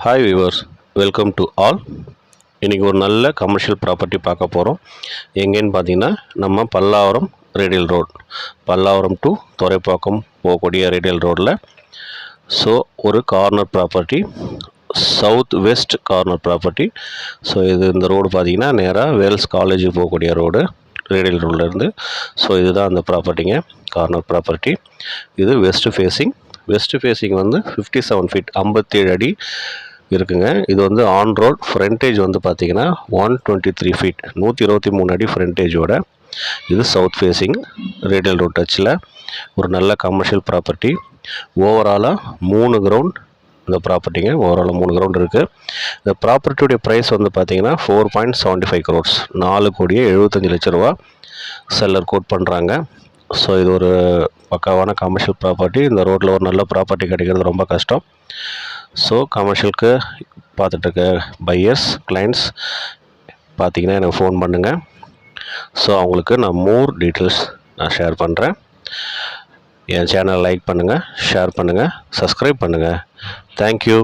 Hi viewers, welcome to all. இன்றைக்கி ஒரு நல்ல கமர்ஷியல் ப்ராப்பர்ட்டி பார்க்க போகிறோம். எங்கேன்னு பார்த்தீங்கன்னா நம்ம Pallavaram radial road, Pallavaram to Thoraipakkam போகக்கூடிய ரேடியல் ரோடில். ஸோ ஒரு corner property, south west corner property. So இந்த ரோடு பார்த்தீங்கன்னா நேராக வேல்ஸ் காலேஜுக்கு போகக்கூடிய ரோடு, ரேடியல் ரோட்லேருந்து. ஸோ இதுதான் அந்த ப்ராப்பர்ட்டிங்க, கார்னர் ப்ராப்பர்ட்டி. இது வெஸ்ட் ஃபேஸிங் வந்து 57 ஃபீட் 57 அடி இருக்குங்க. இது வந்து ஆன் ரோட். ஃப்ரண்டேஜ் வந்து பார்த்திங்கன்னா 123 ஃபீட் 123 அடி ஃப்ரண்டேஜோட. இது சவுத் ஃபேஸிங் ரேடியல் ரோட் டச்சில் ஒரு நல்ல கமர்ஷியல் ப்ராப்பர்ட்டி. ஓவராலாக 3 கிரவுண்ட் இந்த ப்ராப்பர்ட்டிங்க. ஓவராலாக 3 கிரவுண்ட் இருக்குது. இந்த ப்ராப்பர்ட்டியுடைய ப்ரைஸ் வந்து பார்த்திங்கன்னா 4.75 crores, 4,75 லட்ச ரூபா செல்லர் கோட் பண்ணுறாங்க. ஸோ இது ஒரு பக்காவான கமர்ஷியல் ப்ராப்பர்ட்டி. இந்த ரோட்டில் ஒரு நல்ல ப்ராப்பர்ட்டி கிடைக்கிறது ரொம்ப கஷ்டம். ஸோ கமர்ஷியலுக்கு பார்த்துட்ருக்க பையர்ஸ், கிளைண்ட்ஸ் பார்த்தீங்கன்னா எனக்கு ஃபோன் பண்ணுங்கள். ஸோ அவங்களுக்கு நான் மோர் டீட்டெயில்ஸ் நான் ஷேர் பண்ணுறேன். என் சேனலை லைக் பண்ணுங்கள், ஷேர் பண்ணுங்கள், சப்ஸ்கிரைப் பண்ணுங்கள். தேங்க்யூ.